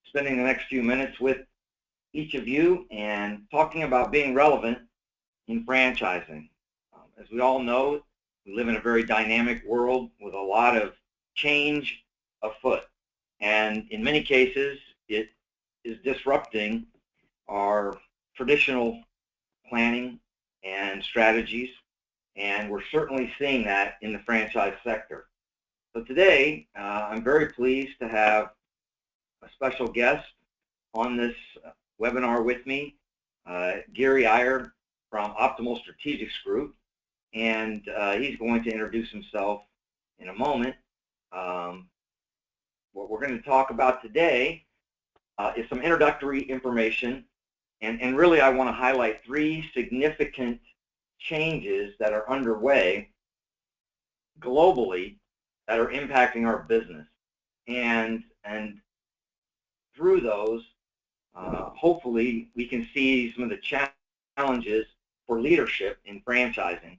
spending the next few minutes with each of you and talking about being relevant in franchising. As we all know, we live in a very dynamic world with a lot of change afoot, and in many cases it is disrupting our traditional planning and strategies, and we're certainly seeing that in the franchise sector. So today, I'm very pleased to have a special guest on this webinar with me, Gary Iyer from Optimal Strategics Group, and he's going to introduce himself in a moment. What we're going to talk about today is some introductory information, and really I want to highlight 3 significant changes that are underway globally that are impacting our business, and through those, hopefully we can see some of the challenges for leadership in franchising.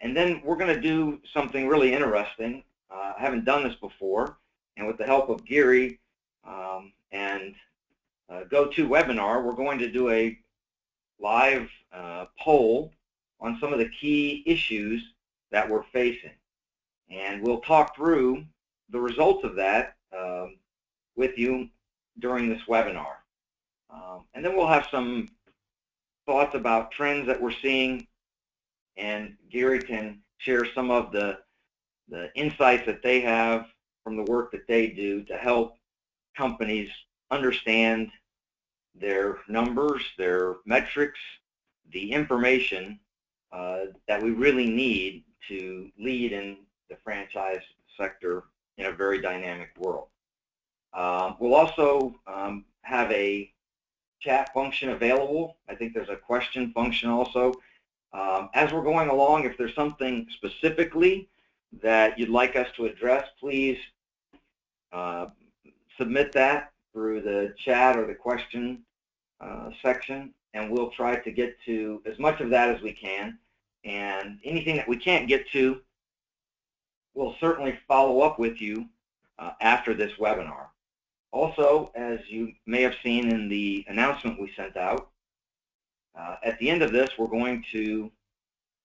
And then we're going to do something really interesting. I haven't done this before, and with the help of Gary and GoToWebinar, we're going to do a live poll on some of the key issues that we're facing. And we'll talk through the results of that with you during this webinar. And then we'll have some thoughts about trends that we're seeing, and Gary can share some of the insights that they have from the work that they do to help companies understand their numbers, their metrics, the information that we really need to lead in the franchise sector in a very dynamic world. We'll also have a chat function available. I think there's a question function also. As we're going along, if there's something specifically that you'd like us to address, please submit that through the chat or the question section, and we'll try to get to as much of that as we can. And anything that we can't get to, we'll certainly follow up with you after this webinar. Also, as you may have seen in the announcement we sent out, at the end of this, we're going to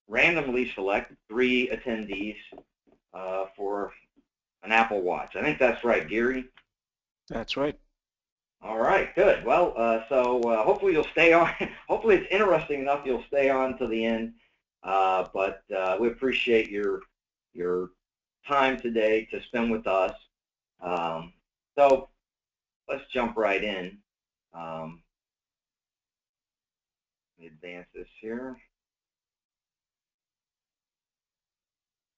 randomly select 3 attendees for an Apple Watch. I think that's right, Gary? That's right. All right, good. Well, hopefully you'll stay on. Hopefully it's interesting enough you'll stay on to the end. But we appreciate your time today to spend with us. So let's jump right in. Let me advance this here.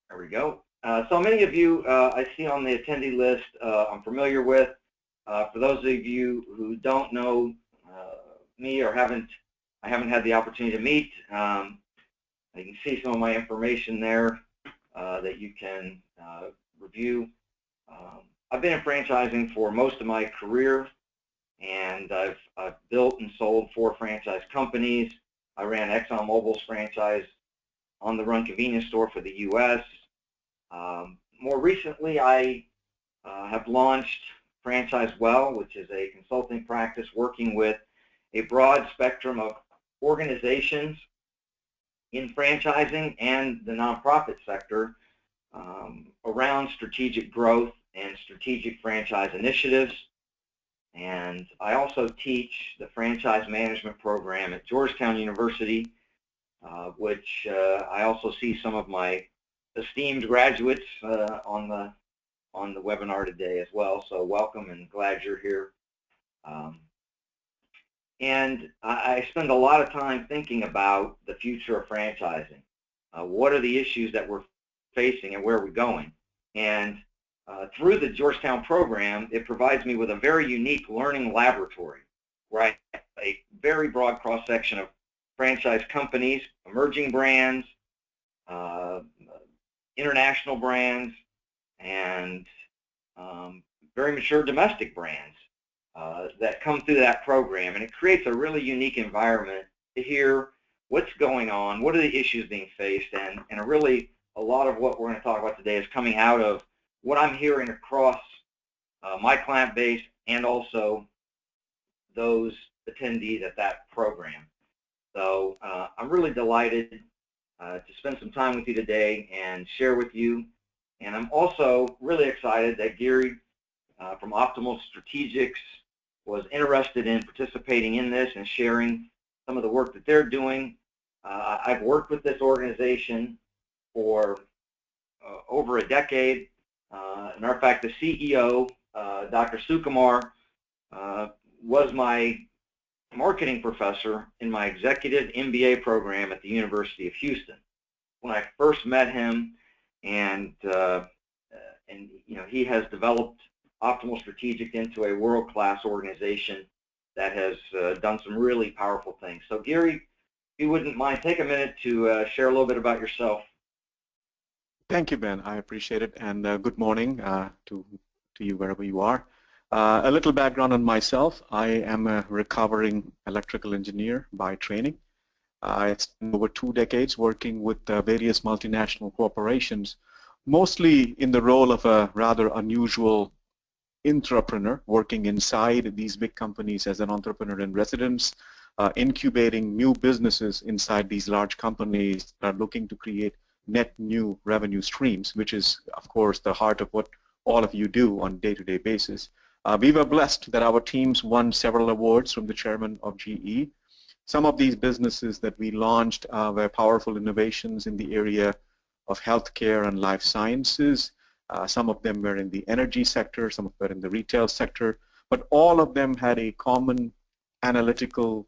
There we go. So many of you I see on the attendee list I'm familiar with. For those of you who don't know me or I haven't had the opportunity to meet, you can see some of my information there that you can review. I've been in franchising for most of my career, and I've built and sold 4 franchise companies. I ran ExxonMobil's franchise on the run convenience store for the U.S. More recently, I have launched Franchise Well, which is a consulting practice working with a broad spectrum of organizations in franchising and the nonprofit sector around strategic growth and strategic franchise initiatives. And I also teach the franchise management program at Georgetown University, which I also see some of my esteemed graduates on the webinar today as well. So welcome and glad you're here. And I spend a lot of time thinking about the future of franchising. What are the issues that we're facing and where are we going? And through the Georgetown program, it provides me with a very unique learning laboratory, right? A very broad cross-section of franchise companies, emerging brands, international brands, and very mature domestic brands that come through that program. And it creates a really unique environment to hear what's going on, what are the issues being faced, and really a lot of what we're going to talk about today is coming out of what I'm hearing across my client base and also those attendees at that program. So I'm really delighted to spend some time with you today and share with you. And I'm also really excited that Gary from Optimal Strategics was interested in participating in this and sharing some of the work that they're doing. I've worked with this organization for over a decade. As a matter of fact, the CEO, Dr. Sukumar, was my marketing professor in my executive MBA program at the University of Houston. When I first met him, and you know, he has developed Optimal Strategic into a world-class organization that has done some really powerful things. So Gary, if you wouldn't mind, take a minute to share a little bit about yourself. Thank you, Ben. I appreciate it, and good morning to you wherever you are. A little background on myself. I am a recovering electrical engineer by training. I spent over 2 decades working with various multinational corporations, mostly in the role of a rather unusual entrepreneur, working inside these big companies as an entrepreneur in residence, incubating new businesses inside these large companies that are looking to create net new revenue streams, which is, of course, the heart of what all of you do on a day-to-day basis. We were blessed that our teams won several awards from the chairman of GE. Some of these businesses that we launched were powerful innovations in the area of healthcare and life sciences. Some of them were in the energy sector, some of them were in the retail sector, but all of them had a common analytical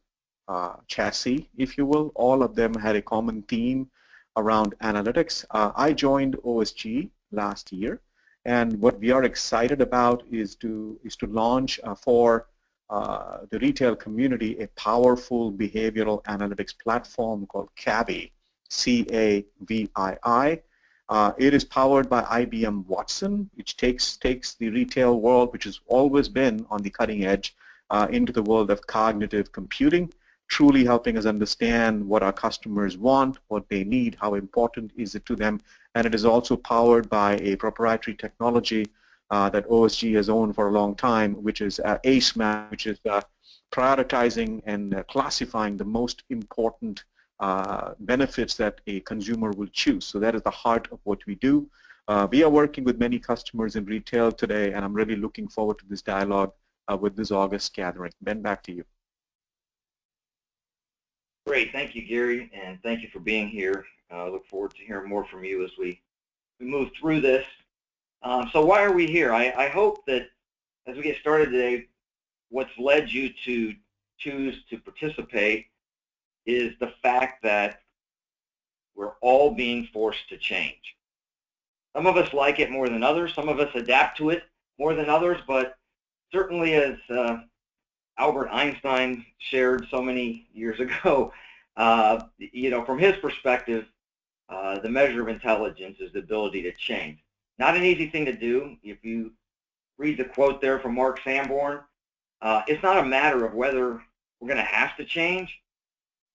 chassis, if you will. All of them had a common theme around analytics. I joined OSG last year, and what we are excited about is to launch for the retail community a powerful behavioral analytics platform called CAVI, C-A-V-I-I. It is powered by IBM Watson, which takes the retail world, which has always been on the cutting edge, into the world of cognitive computing, truly helping us understand what our customers want, what they need, how important is it to them. And it is also powered by a proprietary technology that OSG has owned for a long time, which is AceMap, which is prioritizing and classifying the most important benefits that a consumer will choose. So that is the heart of what we do. We are working with many customers in retail today, and I'm really looking forward to this dialogue with this August gathering. Ben, back to you. Great, thank you, Gary, and thank you for being here. I look forward to hearing more from you as we move through this. So why are we here? I hope that as we get started today, what's led you to choose to participate is the fact that we're all being forced to change. Some of us like it more than others. Some of us adapt to it more than others, but certainly as Albert Einstein shared so many years ago, you know, from his perspective, the measure of intelligence is the ability to change. Not an easy thing to do. If you read the quote there from Mark Sanborn, it's not a matter of whether we're going to have to change,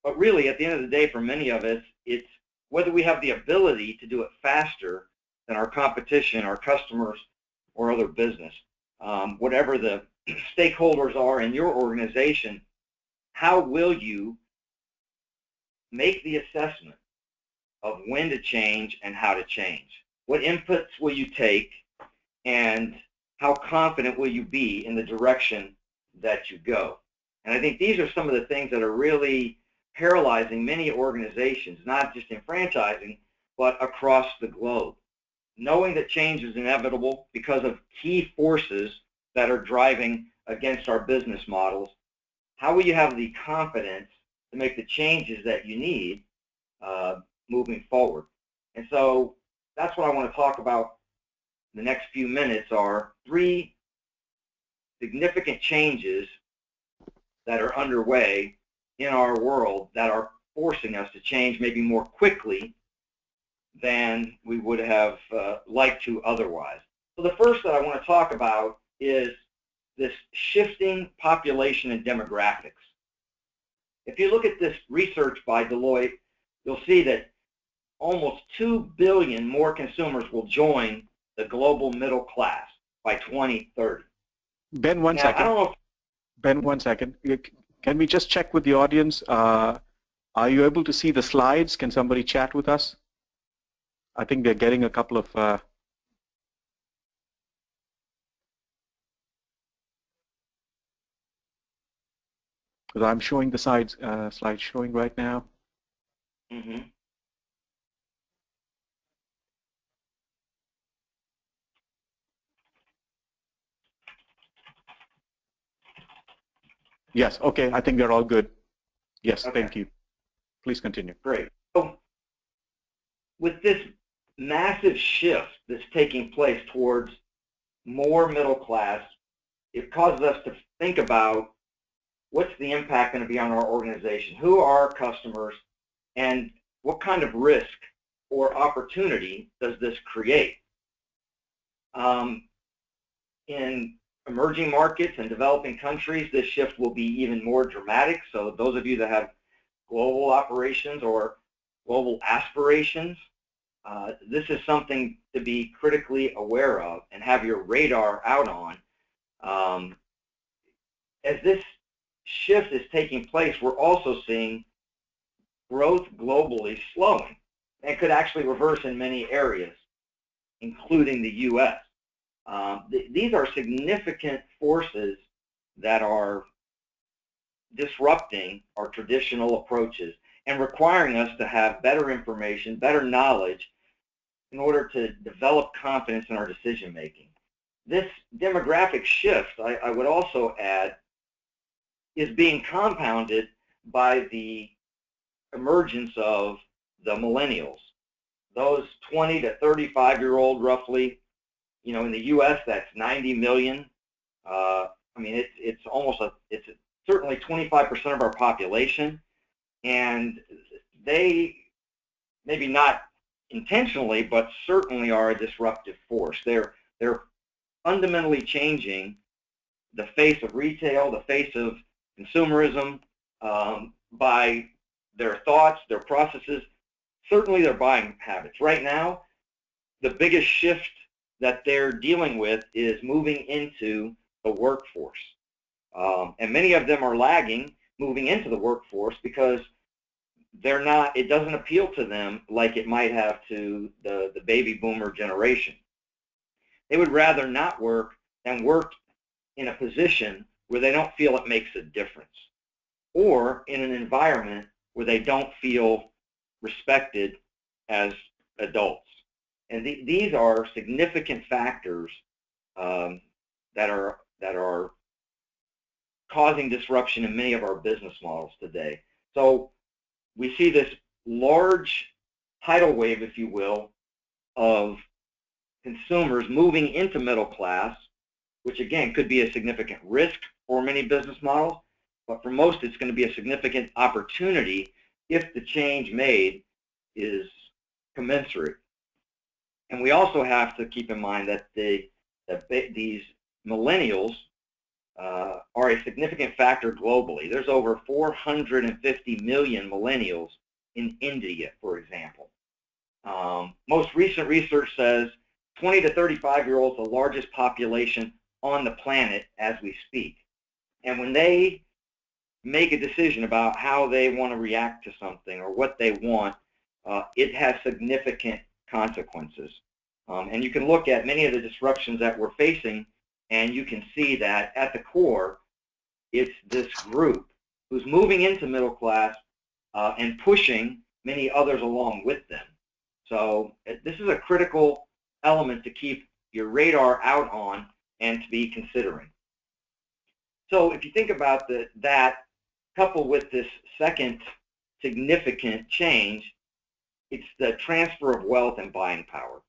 but really at the end of the day, for many of us, it's whether we have the ability to do it faster than our competition, our customers, or other business. Whatever the stakeholders are in your organization, how will you make the assessment of when to change and how to change? What inputs will you take, and how confident will you be in the direction that you go? And I think these are some of the things that are really paralyzing many organizations, not just in franchising, but across the globe. Knowing that change is inevitable because of key forces that are driving against our business models, how will you have the confidence to make the changes that you need moving forward? And so that's what I want to talk about in the next few minutes are 3 significant changes that are underway in our world that are forcing us to change maybe more quickly than we would have liked to otherwise. So the first that I want to talk about is this shifting population and demographics. If you look at this research by Deloitte, you'll see that almost 2 billion more consumers will join the global middle class by 2030. Ben, one Now, I second. don't know if Ben, 1 second. Can we just check with the audience? Are you able to see the slides? Can somebody chat with us? I think they're getting a couple of because I'm showing the slides showing right now. Mm-hmm. Yes, okay, I think they're all good. Yes, Okay. thank you. Please continue. Great. So with this massive shift that's taking place towards more middle class, it causes us to think about what's the impact going to be on our organization? Who are our customers? And what kind of risk or opportunity does this create? In emerging markets and developing countries, this shift will be even more dramatic. So those of you that have global operations or global aspirations, this is something to be critically aware of and have your radar out on. As this shift is taking place, we're also seeing growth globally slowing and could actually reverse in many areas, including the U.S. These are significant forces that are disrupting our traditional approaches and requiring us to have better information, better knowledge in order to develop confidence in our decision making. This demographic shift, I would also add, is being compounded by the emergence of the millennials. Those 20 to 35-year-old roughly, you know, in the U.S. that's 90 million. I mean, it's certainly 25% of our population, and they maybe not intentionally, but certainly are a disruptive force. They're fundamentally changing the face of retail, the face of consumerism, by their thoughts, their processes, certainly their buying habits. Right now, the biggest shift that they're dealing with is moving into the workforce. And many of them are lagging moving into the workforce because it doesn't appeal to them like it might have to the baby boomer generation. They would rather not work than work in a position where they don't feel it makes a difference, or in an environment where they don't feel respected as adults. And these are significant factors that are causing disruption in many of our business models today. So we see this large tidal wave, if you will, of consumers moving into middle class, which again could be a significant risk for many business models, but for most it's going to be a significant opportunity if the change made is commensurate. And we also have to keep in mind that these millennials are a significant factor globally. There's over 450 million millennials in India, for example. Most recent research says 20 to 35-year-olds are the largest population on the planet as we speak. And when they make a decision about how they want to react to something or what they want, it has significant consequences. And you can look at many of the disruptions that we're facing, and you can see that at the core, it's this group who's moving into middle class and pushing many others along with them. So this is a critical element to keep your radar out on and to be considering. So if you think about that, coupled with this second significant change, it's the transfer of wealth and buying power.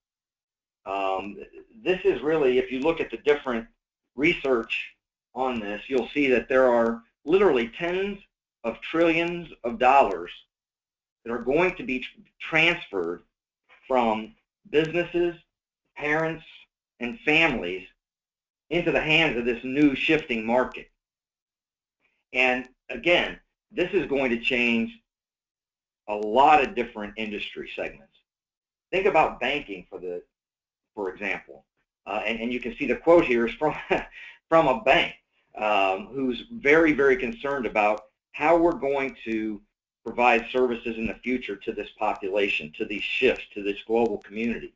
This is really, if you look at the different research on this, you'll see that there are literally tens of trillions of dollars that are going to be transferred from businesses, parents, and families into the hands of this new shifting market. And again, this is going to change a lot of different industry segments. Think about banking, for example, and you can see the quote here is from from a bank who's very, very concerned about how we're going to provide services in the future to this population, to these shifts, to this global community.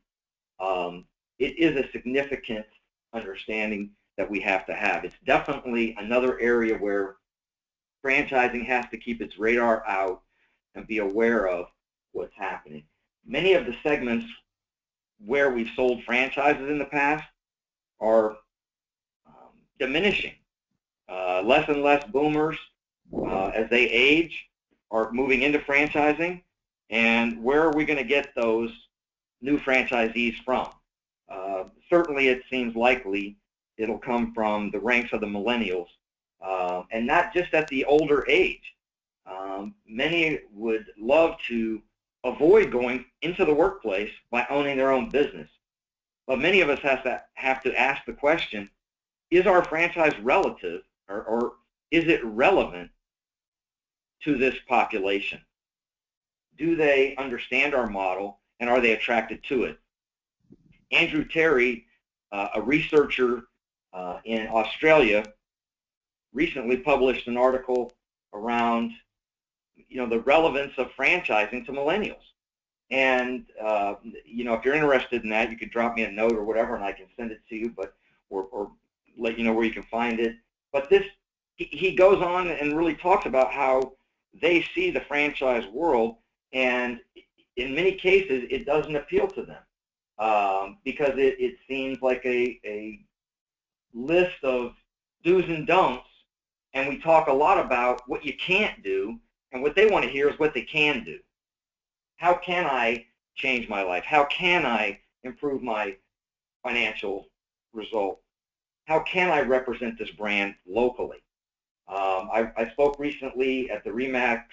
It is a significant understanding that we have to have. It's definitely another area where franchising has to keep its radar out and be aware of what's happening. Many of the segments where we've sold franchises in the past are diminishing. Less and less boomers, as they age, are moving into franchising. And where are we going to get those new franchisees from? Certainly it seems likely it'll come from the ranks of the millennials, and not just at the older age. Many would love to avoid going into the workplace by owning their own business. But many of us have to ask the question, is our franchise relative, or is it relevant to this population? Do they understand our model, and are they attracted to it? Andrew Terry, a researcher in Australia, recently published an article around the relevance of franchising to millennials. And if you're interested in that, you could drop me a note or whatever, and I can send it to you, or let you know where you can find it. But he goes on and really talks about how they see the franchise world, and in many cases it doesn't appeal to them because it seems like a list of do's and don'ts, and we talk a lot about what you can't do, and what they want to hear is what they can do. How can I change my life? How can I improve my financial result? How can I represent this brand locally? I spoke recently at the RE/MAX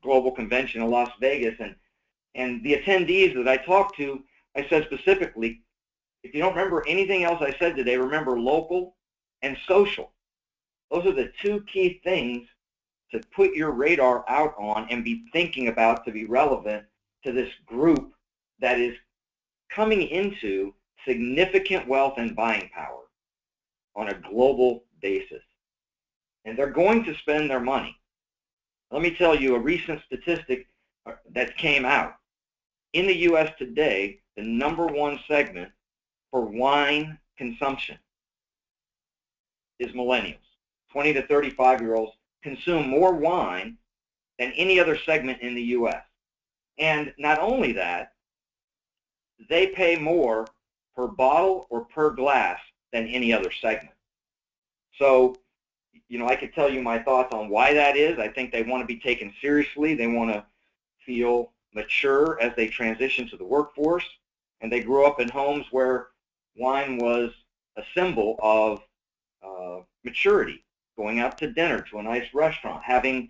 Global Convention in Las Vegas, and the attendees that I talked to, I said specifically, if you don't remember anything else I said today, remember local and social. Those are the two key things to put your radar out on and be thinking about to be relevant to this group that is coming into significant wealth and buying power on a global basis. And they're going to spend their money. Let me tell you a recent statistic that came out. In the U.S. today, the #1 segment for wine consumption is millennials. 20 to 35-year-olds consume more wine than any other segment in the U.S. And not only that, they pay more per bottle or per glass than any other segment. So, I could tell you my thoughts on why that is. I think they want to be taken seriously. They want to feel mature as they transition to the workforce. And they grew up in homes where wine was a symbol of maturity, going out to dinner to a nice restaurant, having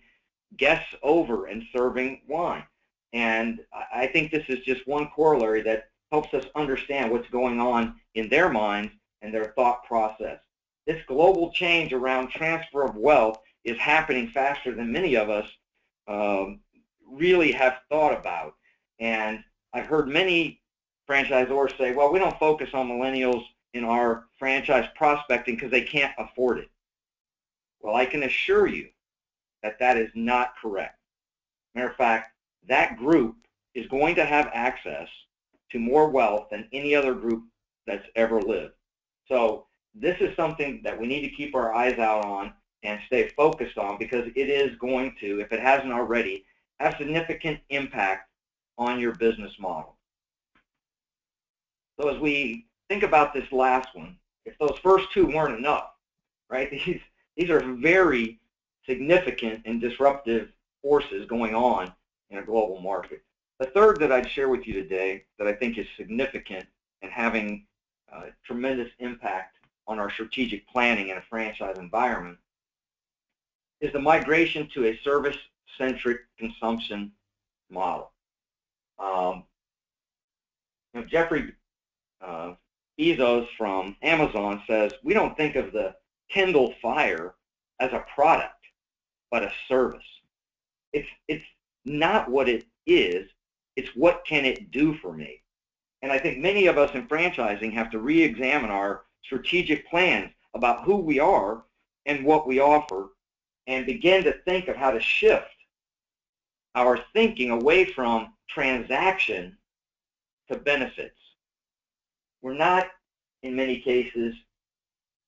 guests over and serving wine. And I think this is just one corollary that helps us understand what's going on in their minds and their thought process. This global change around transfer of wealth is happening faster than many of us really have thought about. And I've heard many franchisors say, well, we don't focus on millennials in our franchise prospecting because they can't afford it. Well, I can assure you that that is not correct. Matter of fact, that group is going to have access to more wealth than any other group that's ever lived. So this is something that we need to keep our eyes out on and stay focused on, because it is going to, if it hasn't already, have significant impact on your business model. So as we think about this last one, if those first two weren't enough, right, these are very significant and disruptive forces going on in a global market. The third that I'd share with you today that I think is significant and having tremendous impact on our strategic planning in a franchise environment is the migration to a service-centric consumption model. Jeffrey Bezos from Amazon says, we don't think of the Kindle Fire as a product, but a service. It's not what it is, it's what can it do for me. And I think many of us in franchising have to re-examine our strategic plans about who we are and what we offer, and begin to think of how to shift our thinking away from transaction to benefits. We're not, in many cases,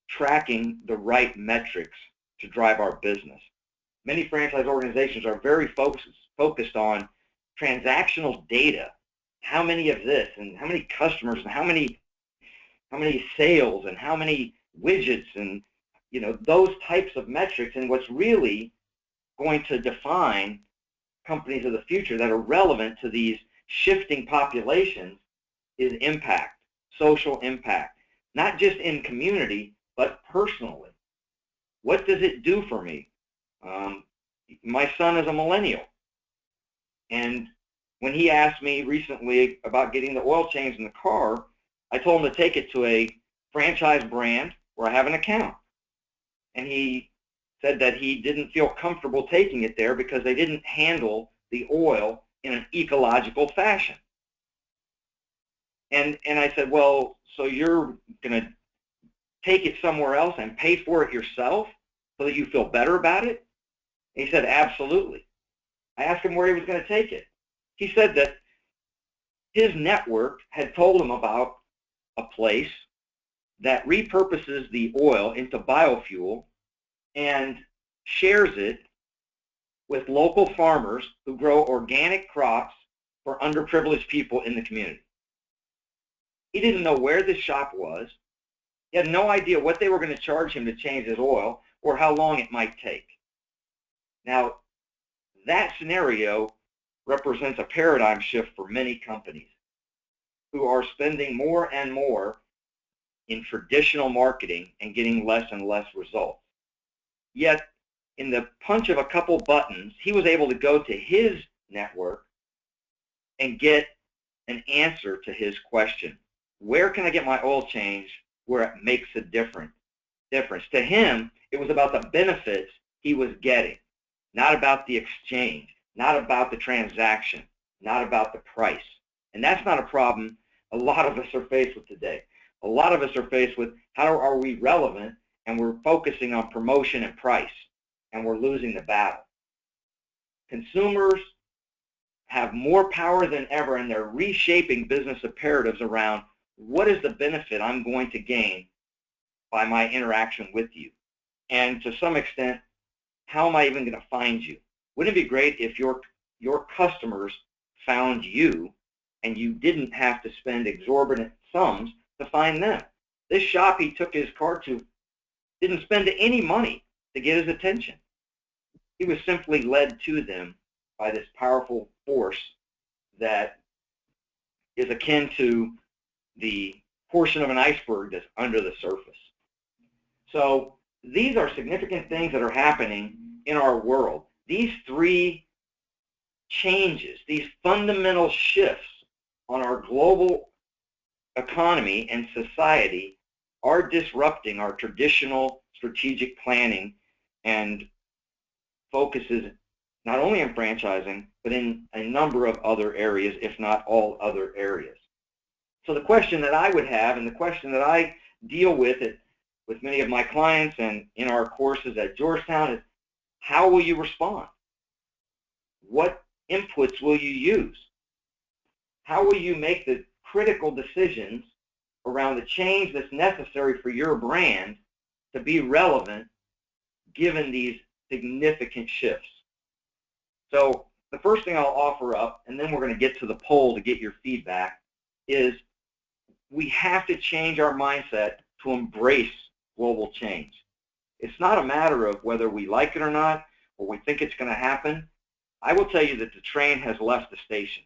tracking the right metrics to drive our business. Many franchise organizations are very focused on transactional data. How many of this, and how many customers, and how many sales, and how many widgets, and those types of metrics. And what's really going to define companies of the future that are relevant to these shifting populations is impact, social impact, not just in community, but personally. What does it do for me? My son is a millennial, and when he asked me recently about getting the oil change in the car, I told him to take it to a franchise brand where I have an account. And he said that he didn't feel comfortable taking it there because they didn't handle the oil in an ecological fashion. And I said, well, so you're going to take it somewhere else and pay for it yourself so that you feel better about it? And he said, absolutely. I asked him where he was going to take it. He said that his network had told him about a place that repurposes the oil into biofuel and shares it with local farmers who grow organic crops for underprivileged people in the community. He didn't know where this shop was. He had no idea what they were going to charge him to change his oil or how long it might take. Now, that scenario represents a paradigm shift for many companies who are spending more and more in traditional marketing and getting less and less results. Yet, in the punch of a couple buttons, he was able to go to his network and get an answer to his question. Where can I get my oil change where it makes a difference? To him, it was about the benefits he was getting, not about the exchange, not about the transaction, not about the price. And that's not a problem a lot of us are faced with today. A lot of us are faced with how are we relevant, and we're focusing on promotion and price, and we're losing the battle. Consumers have more power than ever, and they're reshaping business imperatives around what is the benefit I'm going to gain by my interaction with you. And to some extent, how am I even going to find you? Wouldn't it be great if your customers found you and you didn't have to spend exorbitant sums to find them? This shop he took his car to didn't spend any money to get his attention. He was simply led to them by this powerful force that is akin to the portion of an iceberg that's under the surface. So these are significant things that are happening in our world. These three changes, these fundamental shifts on our global economy and society are disrupting our traditional strategic planning and focuses not only on franchising, but in a number of other areas, if not all other areas. So the question that I would have, and the question that I deal with many of my clients and in our courses at Georgetown, is how will you respond? What inputs will you use? How will you make the critical decisions around the change that's necessary for your brand to be relevant given these significant shifts? So the first thing I'll offer up, and then we're going to get to the poll to get your feedback, is we have to change our mindset to embrace global change. It's not a matter of whether we like it or not, or we think it's going to happen. I will tell you that the train has left the station,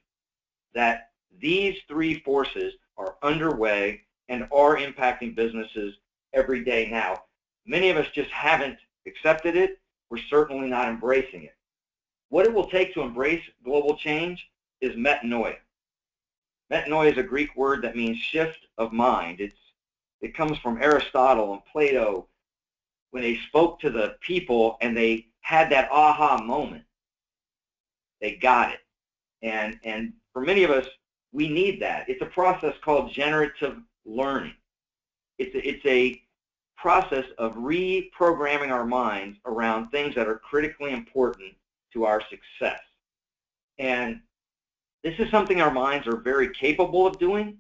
that these three forces are underway and are impacting businesses every day now. Many of us just haven't accepted it. We're certainly not embracing it. What it will take to embrace global change is metanoia. Metanoia is a Greek word that means shift of mind. It comes from Aristotle and Plato when they spoke to the people and they had that aha moment. They got it. And for many of us, we need that. It's a process called generative learning. It's a process of reprogramming our minds around things that are critically important to our success. And this is something our minds are very capable of doing,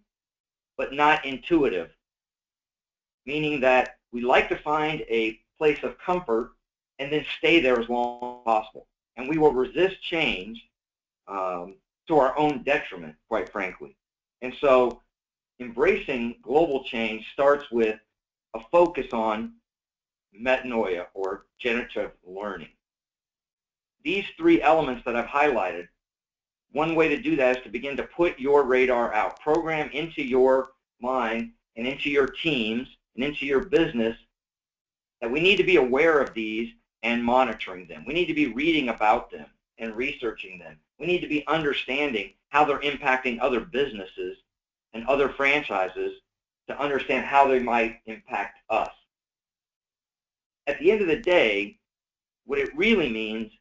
but not intuitive, meaning that we like to find a place of comfort and then stay there as long as possible. And we will resist change to our own detriment, quite frankly. And so embracing global change starts with a focus on metanoia, or generative learning. These three elements that I've highlighted, one way to do that is to begin to put your radar out, program into your mind and into your teams and into your business that we need to be aware of these and monitoring them. We need to be reading about them and researching them. We need to be understanding how they're impacting other businesses and other franchises to understand how they might impact us. At the end of the day, what it really means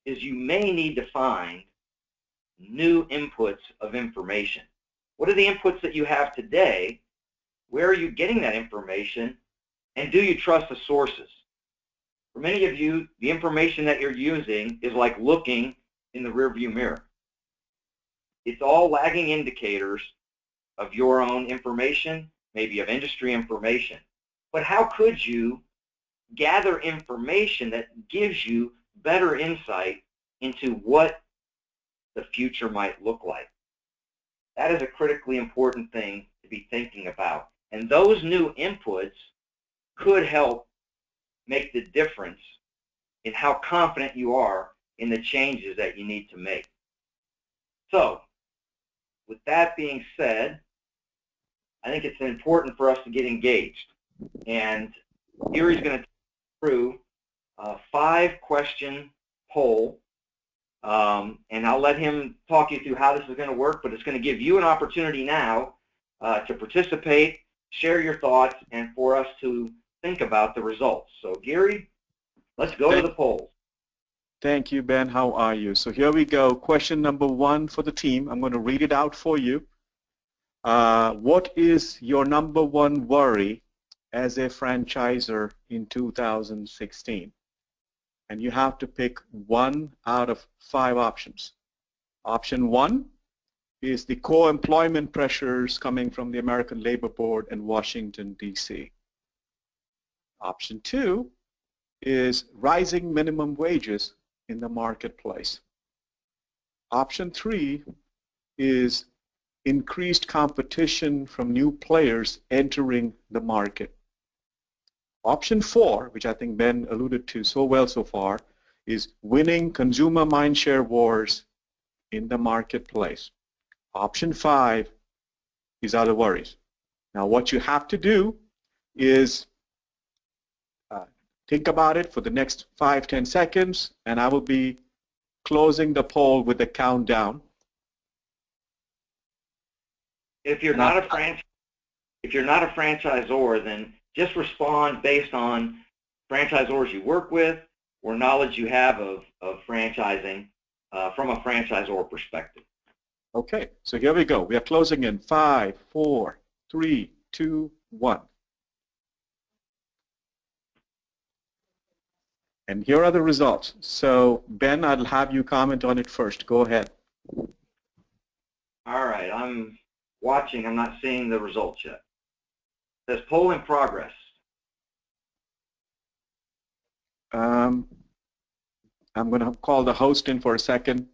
is you may need to find new inputs of information. What are the inputs that you have today? Where are you getting that information? And do you trust the sources? For many of you, the information that you're using is like looking in the rearview mirror. It's all lagging indicators of your own information, maybe of industry information. But how could you gather information that gives you better insight into what the future might look like? That is a critically important thing to be thinking about. And those new inputs could help make the difference in how confident you are in the changes that you need to make. So, with that being said, I think it's important for us to get engaged. And Gary's going to take through a 5-question poll, and I'll let him talk you through how this is going to work, but it's going to give you an opportunity now to participate, share your thoughts, and for us to think about the results. So Gary, let's go to the polls. Thank you, Ben. How are you? So here we go. Question number 1 for the team. I'm going to read it out for you. What is your number 1 worry as a franchisor in 2016? And you have to pick 1 out of 5 options. Option 1 is the co-employment pressures coming from the American Labor Board in Washington, D.C. Option 2 is rising minimum wages in the marketplace. Option 3 is increased competition from new players entering the market. Option 4, which I think Ben alluded to so well so far, is winning consumer mindshare wars in the marketplace. Option 5 is other worries. Now what you have to do is think about it for the next 5-10 seconds, and I will be closing the poll with a countdown. If you're not a franchisor, then just respond based on franchisors you work with or knowledge you have of franchising from a franchisor perspective. Okay, so here we go. We are closing in 5, 4, 3, 2, 1. And here are the results. So Ben, I'll have you comment on it first. Go ahead. All right, I'm watching. I'm not seeing the results yet. It says poll in progress. I'm going to call the host in for a second.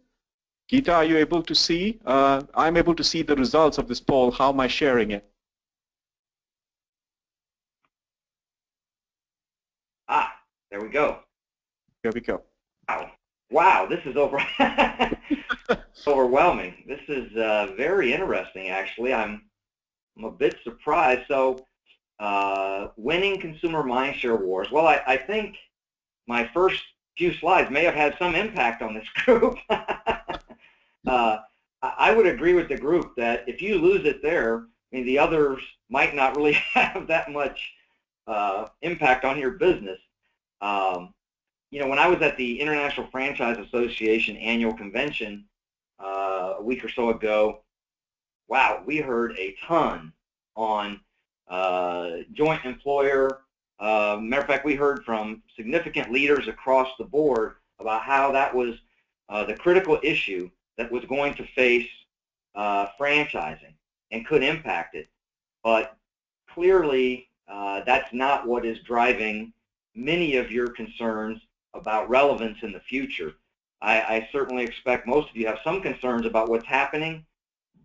Geeta, are you able to see? I'm able to see the results of this poll. How am I sharing it? Ah, there we go. Here we go. Wow, this is overwhelming. This is very interesting, actually. I'm a bit surprised. So, winning consumer mindshare wars. Well, I think my first few slides may have had some impact on this group. I would agree with the group that if you lose it there, I mean, the others might not really have that much impact on your business. You know, when I was at the International Franchise Association annual convention a week or so ago, wow, we heard a ton on joint employer Matter of fact, we heard from significant leaders across the board about how that was the critical issue that was going to face franchising and could impact it. But clearly, that's not what is driving many of your concerns about relevance in the future. I certainly expect most of you have some concerns about what's happening,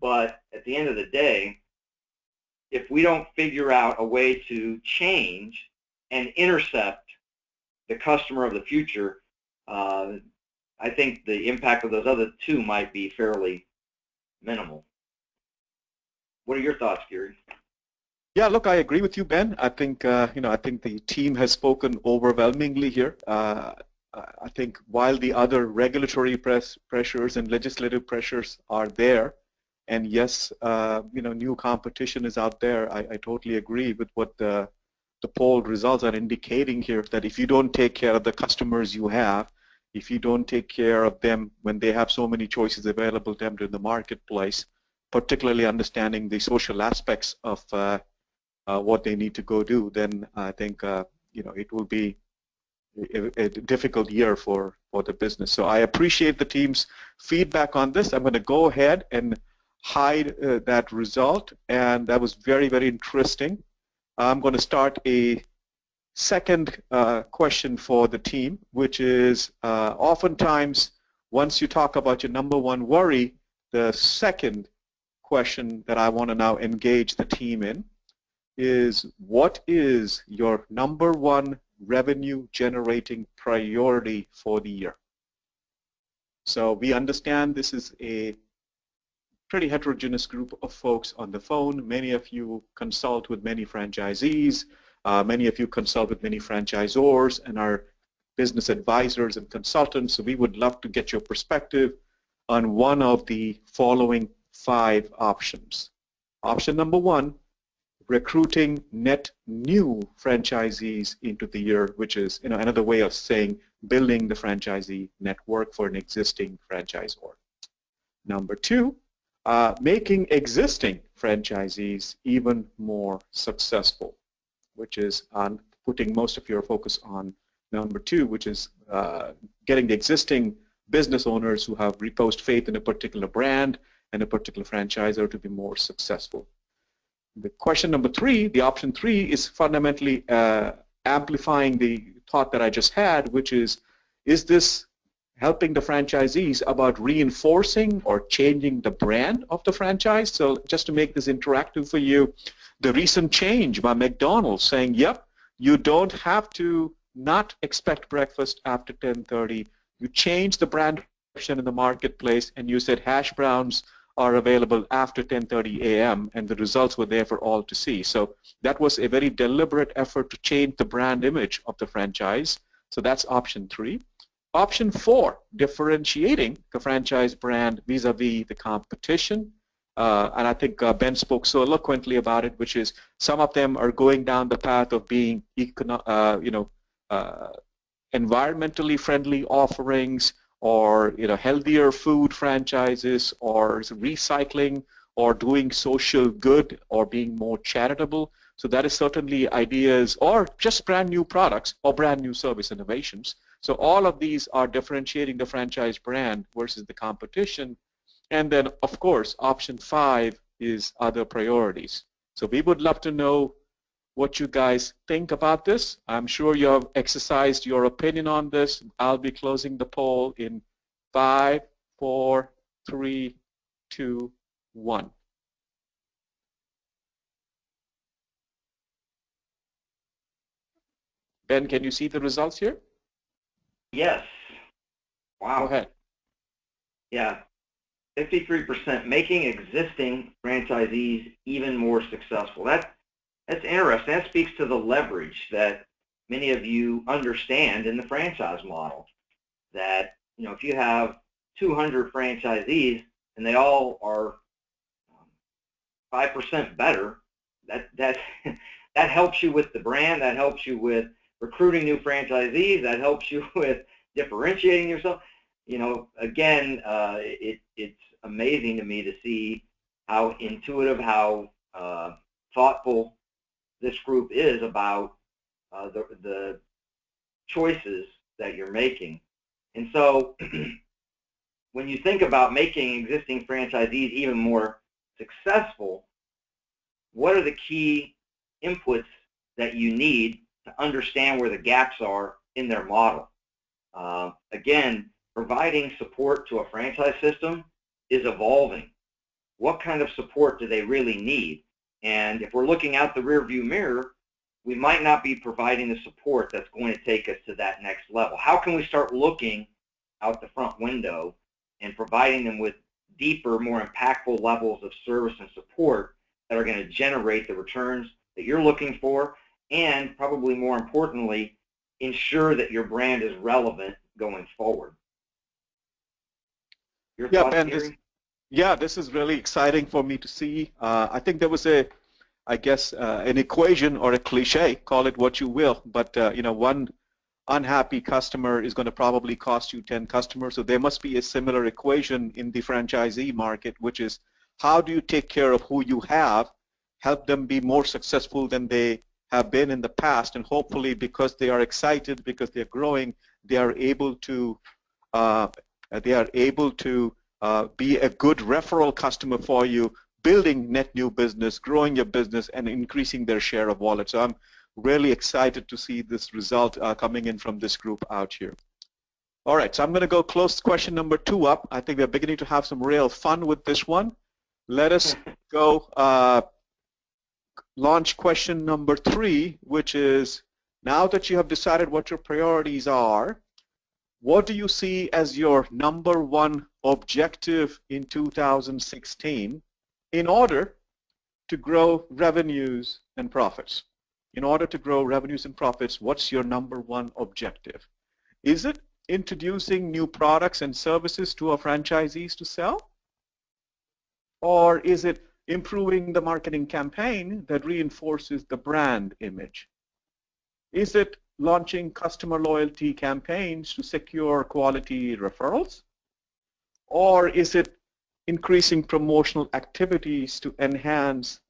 but at the end of the day, if we don't figure out a way to change and intercept the customer of the future, I think the impact of those other two might be fairly minimal. What are your thoughts, Gary? Yeah, look, I agree with you, Ben. I think I think the team has spoken overwhelmingly here. I think while the other regulatory pressures and legislative pressures are there, and yes, new competition is out there, I totally agree with what the poll results are indicating here, that if you don't take care of the customers you have, if you don't take care of them when they have so many choices available to them in the marketplace, particularly understanding the social aspects of what they need to go do, then I think it will be a difficult year for the business. So I appreciate the team's feedback on this. I'm going to go ahead and hide that result, and that was very, very interesting. I'm going to start a second question for the team, which is oftentimes once you talk about your number one worry, the second question that I want to now engage the team in is, what is your number one revenue generating priority for the year? So we understand this is a pretty heterogeneous group of folks on the phone. Many of you consult with many franchisees. Many of you consult with many franchisors and are business advisors and consultants. So we would love to get your perspective on one of the following 5 options. Option number 1, recruiting net new franchisees into the year, which is another way of saying building the franchisee network for an existing franchisor. Number 2, making existing franchisees even more successful, which is on putting most of your focus on number 2, which is getting the existing business owners who have reposed faith in a particular brand and a particular franchisor to be more successful. The question number 3, the option 3, is fundamentally amplifying the thought that I just had, which is this helping the franchisees about reinforcing or changing the brand of the franchise? So just to make this interactive for you, the recent change by McDonald's saying, yep, you don't have to not expect breakfast after 10:30. You change the brand perception in the marketplace and you said hash browns are available after 10:30 a.m. and the results were there for all to see. So that was a very deliberate effort to change the brand image of the franchise. So that's option 3. Option 4, differentiating the franchise brand vis-a-vis the competition. And I think Ben spoke so eloquently about it, which is some of them are going down the path of being environmentally friendly offerings, or healthier food franchises, or recycling, or doing social good, or being more charitable. So that is certainly ideas, or just brand new products or brand new service innovations. So all of these are differentiating the franchise brand versus the competition. And then, of course, option 5 is other priorities. So we would love to know what you guys think about this. I'm sure you have exercised your opinion on this. I'll be closing the poll in 5, 4, 3, 2, 1. Ben, can you see the results here? Yes. Wow. Go ahead. Yeah. 53% making existing franchisees even more successful. That's interesting. That speaks to the leverage that many of you understand in the franchise model. That if you have 200 franchisees and they all are 5% better, that helps you with the brand. That helps you with recruiting new franchisees. That helps you with differentiating yourself. Again, it's amazing to me to see how intuitive, how thoughtful this group is about the choices that you're making. And so when you think about making existing franchisees even more successful, what are the key inputs that you need to understand where the gaps are in their model? Again, providing support to a franchise system is evolving. What kind of support do they really need? And if we're looking out the rearview mirror, we might not be providing the support that's going to take us to that next level. How can we start looking out the front window and providing them with deeper, more impactful levels of service and support that are going to generate the returns that you're looking for, and probably more importantly, ensure that your brand is relevant going forward? Your Yeah, thoughts, Ben, Gary? this is really exciting for me to see. I think there was an equation or a cliche, call it what you will, but one unhappy customer is going to probably cost you 10 customers. So there must be a similar equation in the franchisee market, which is how do you take care of who you have, help them be more successful than they have been in the past, and hopefully because they are excited, because they're growing, they are able to be a good referral customer for you, building net new business, growing your business, and increasing their share of wallet. So I'm really excited to see this result coming in from this group out here. All right, so I'm going to go close question number 2 up. I think we're beginning to have some real fun with this one. Let us go launch question number 3, which is, now that you have decided what your priorities are, what do you see as your number 1 objective in 2016 in order to grow revenues and profits? In order to grow revenues and profits, what's your number 1 objective? Is it introducing new products and services to our franchisees to sell? Or is it improving the marketing campaign that reinforces the brand image? Is it launching customer loyalty campaigns to secure quality referrals? Or is it increasing promotional activities to enhance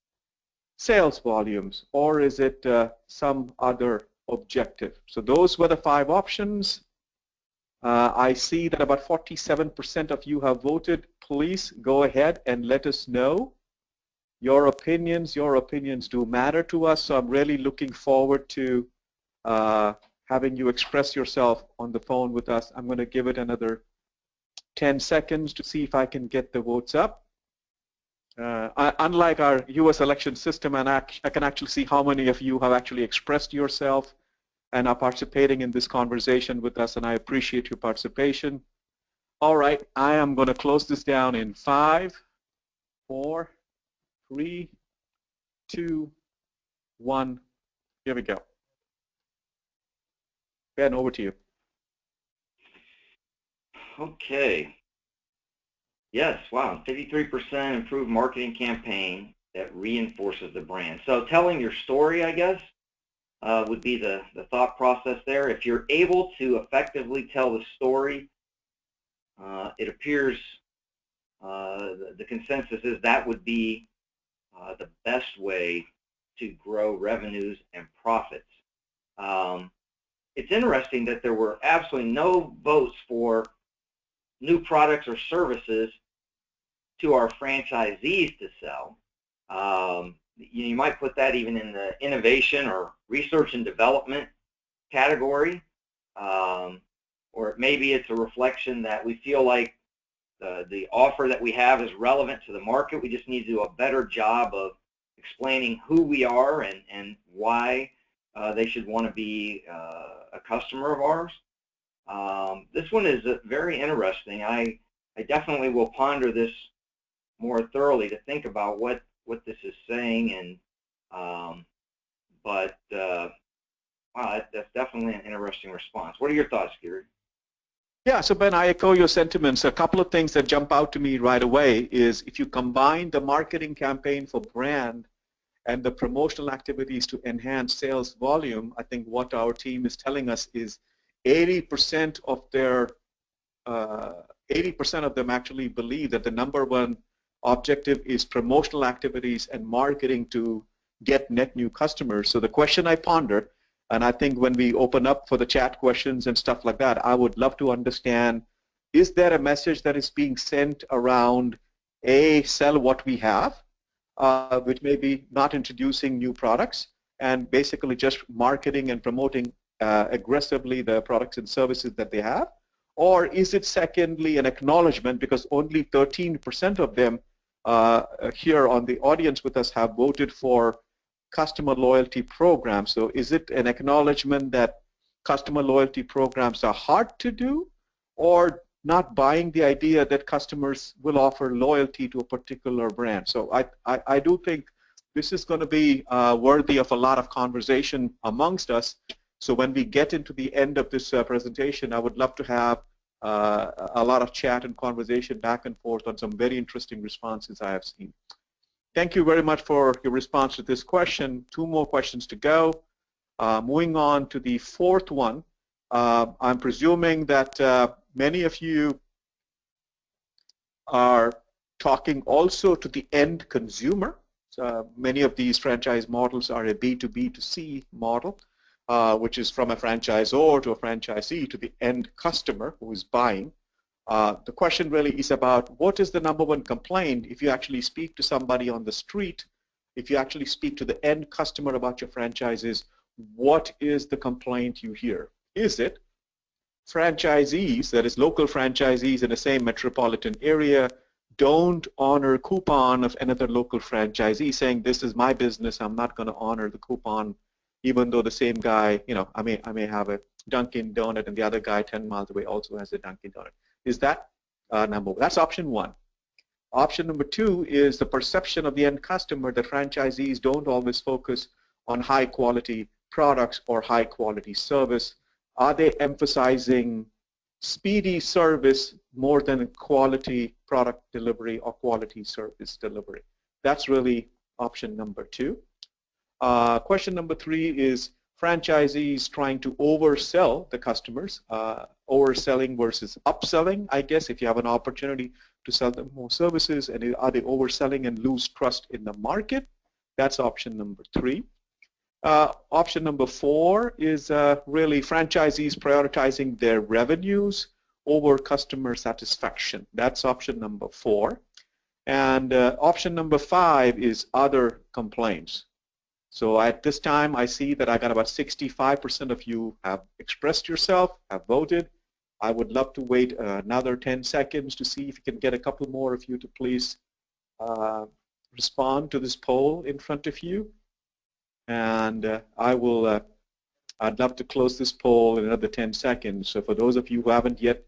sales volumes? Or is it some other objective? So those were the 5 options. I see that about 47% of you have voted. Please go ahead and let us know your opinions. Your opinions do matter to us, so I'm really looking forward to having you express yourself on the phone with us. I'm going to give it another 10 seconds to see if I can get the votes up. Unlike our US election system, and I can actually see how many of you have actually expressed yourself and are participating in this conversation with us, and I appreciate your participation. All right, I am going to close this down in 5, 4, 3, 2, 1. Here we go. Ben, over to you. Okay. Yes, wow, 53% improved marketing campaign that reinforces the brand. So telling your story, I guess, would be the thought process there. If you're able to effectively tell the story, it appears the consensus is that would be the best way to grow revenues and profits. It's interesting that there were absolutely no votes for new products or services to our franchisees to sell. You might put that even in the innovation or research and development category, or maybe it's a reflection that we feel like the offer that we have is relevant to the market. We just need to do a better job of explaining who we are and why they should want to be a customer of ours. This one is very interesting. I definitely will ponder this more thoroughly to think about what this is saying, and wow, that's definitely an interesting response. What are your thoughts, Gary? Yeah, so Ben, I echo your sentiments. A couple of things that jump out to me right away is if you combine the marketing campaign for brand and the promotional activities to enhance sales volume, I think what our team is telling us is 80% of their 80% of them actually believe that the number 1 objective is promotional activities and marketing to get net new customers. So the question I ponder, And I think when we open up for the chat questions and stuff like that, I would love to understand, is there a message that is being sent around, A, sell what we have, which may be not introducing new products, and basically just marketing and promoting aggressively the products and services that they have? Or is it secondly an acknowledgement, because only 13% of them here on the audience with us have voted for customer loyalty programs. So is it an acknowledgement that customer loyalty programs are hard to do, or not buying the idea that customers will offer loyalty to a particular brand? So I do think this is going to be worthy of a lot of conversation amongst us. So when we get into the end of this presentation, I would love to have a lot of chat and conversation back and forth on some very interesting responses I have seen. Thank you very much for your response to this question. 2 more questions to go. Moving on to the 4th one, I'm presuming that many of you are talking also to the end consumer. Many of these franchise models are a B2B2C model, which is from a franchisor to a franchisee to the end customer who is buying. The question really is about what is the #1 complaint if you actually speak to somebody on the street, if you actually speak to the end customer about your franchises, what is the complaint you hear? Is it franchisees, that is local franchisees in the same metropolitan area, don't honor coupon of another local franchisee, saying this is my business, I'm not going to honor the coupon, even though the same guy, you know, I may have a Dunkin' Donut and the other guy 10 miles away also has a Dunkin' Donut. Is that #1? That's option 1. Option number 2 is the perception of the end customer that franchisees don't always focus on high quality products or high quality service. Are they emphasizing speedy service more than quality product delivery or quality service delivery? That's really option number 2. Question number 3 is franchisees trying to oversell the customers, overselling versus upselling, I guess, if you have an opportunity to sell them more services, and are they overselling and lose trust in the market? That's option number 3. Option number 4 is really franchisees prioritizing their revenues over customer satisfaction. That's option number 4. And option number 5 is other complaints. So at this time, I see that I got about 65% of you have expressed yourself, have voted. I would love to wait another 10 seconds to see if you can get a couple more of you to please respond to this poll in front of you. And I'd love to close this poll in another 10 seconds. So for those of you who haven't yet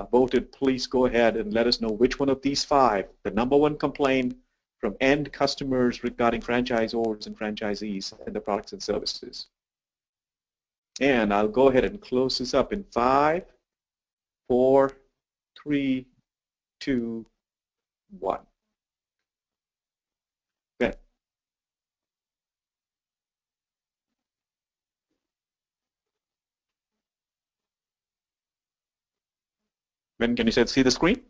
voted, please go ahead and let us know which one of these 5, the #1 complaint from end customers regarding franchisors and franchisees and the products and services. And I'll go ahead and close this up in 5, 4, 3, 2, 1. Okay. Ben, can you see the screen?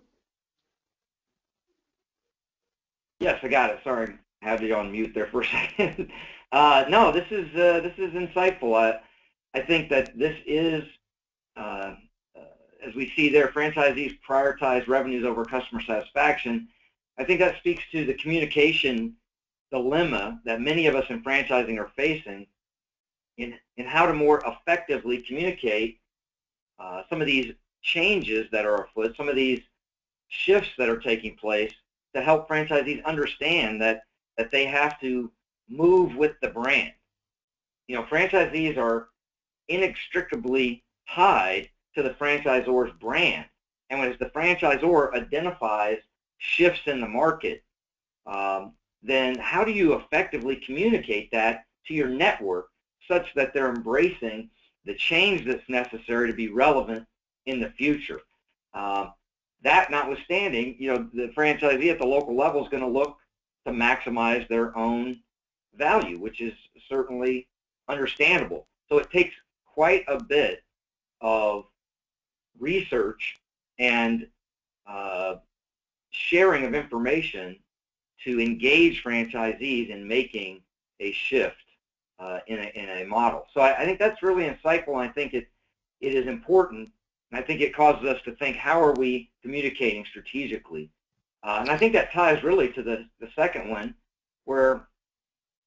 Yes, I got it. Sorry, I had you on mute there for a second. No, this is insightful. I think that this is, as we see there, franchisees prioritize revenues over customer satisfaction. I think that speaks to the communication dilemma that many of us in franchising are facing in how to more effectively communicate some of these changes that are afoot, some of these shifts that are taking place, to help franchisees understand that they have to move with the brand. You know, franchisees are inextricably tied to the franchisor's brand. And when the franchisor identifies shifts in the market, then how do you effectively communicate that to your network such that they're embracing the change that's necessary to be relevant in the future? That notwithstanding, you know, the franchisee at the local level is going to look to maximize their own value, which is certainly understandable. So it takes quite a bit of research and sharing of information to engage franchisees in making a shift. in a model. So I think that's really insightful, and I think it is important, and I think it causes us to think, how are we communicating strategically? And I think that ties really to the second one, where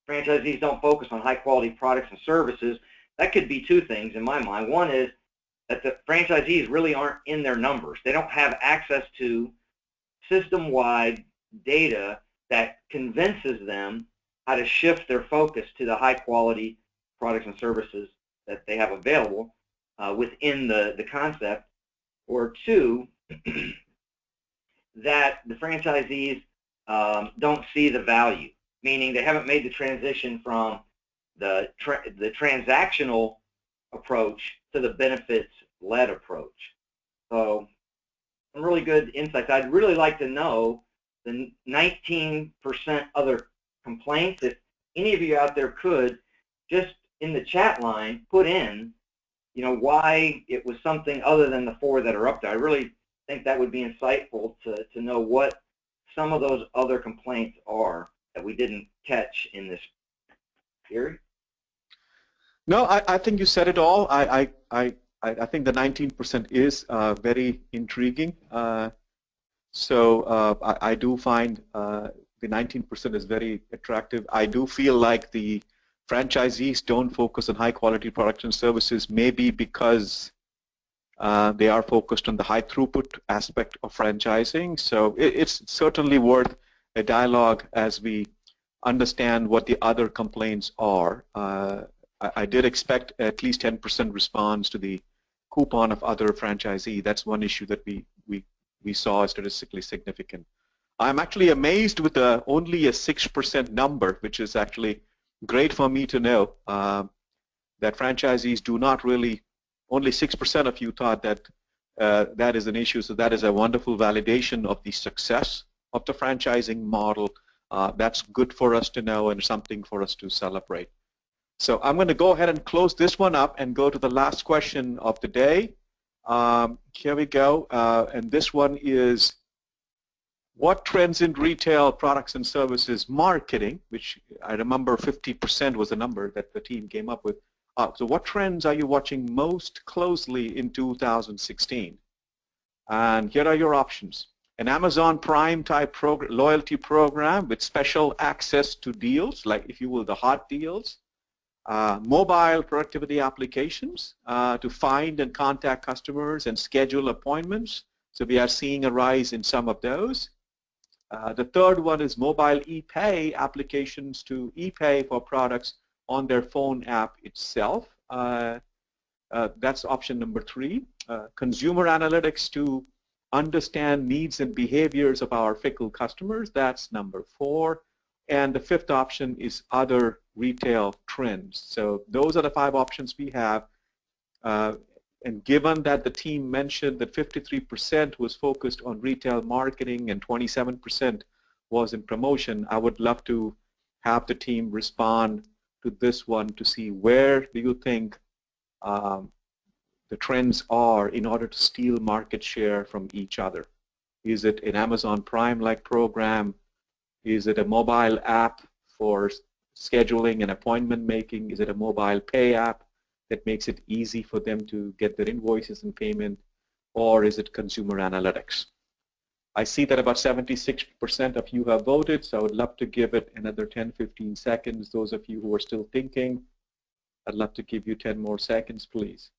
franchisees don't focus on high-quality products and services. That could be two things in my mind. One is that the franchisees really aren't in their numbers. They don't have access to system-wide data that convinces them how to shift their focus to the high-quality products and services that they have available within the concept. Or two, that the franchisees don't see the value, meaning they haven't made the transition from the transactional approach to the benefits-led approach. So some really good insights. I'd really like to know the 19% other complaints. If any of you out there could, just in the chat line, put in, why it was something other than the 4 that are up there. I really think that would be insightful to know what some of those other complaints are that we didn't catch in this. Gary? No, I think you said it all. I think the 19% is very intriguing. So I do find the 19% is very attractive. I do feel like the franchisees don't focus on high quality products and services, maybe because they are focused on the high throughput aspect of franchising. So it's certainly worth a dialogue as we understand what the other complaints are. I did expect at least 10% response to the coupon of other franchisee. That's one issue that we saw as statistically significant. I'm actually amazed with only a 6% number, which is actually great for me to know that franchisees do not really, only 6% of you thought that that is an issue. So that is a wonderful validation of the success of the franchising model. That's good for us to know and something for us to celebrate. So I'm going to go ahead and close this one up and go to the last question of the day. Here we go. And this one is, what trends in retail products and services marketing, which I remember 50% was the number that the team came up with. So what trends are you watching most closely in 2016? And here are your options. An Amazon Prime type loyalty program with special access to deals, like if you will, the hot deals. Mobile productivity applications to find and contact customers and schedule appointments. So we are seeing a rise in some of those. The third one is mobile e-pay applications to e-pay for products on their phone app itself. That's option number 3. Consumer analytics to understand needs and behaviors of our fickle customers. That's number 4. And the 5th option is other retail trends. So those are the 5 options we have. And given that the team mentioned that 53% was focused on retail marketing and 27% was in promotion, I would love to have the team respond to this one to see where do you think the trends are in order to steal market share from each other. Is it an Amazon Prime-like program? Is it a mobile app for scheduling and appointment making? Is it a mobile pay app that makes it easy for them to get their invoices and payment? Or is it consumer analytics? I see that about 76% of you have voted, so I would love to give it another 10-15 seconds. Those of you who are still thinking, I'd love to give you 10 more seconds, please.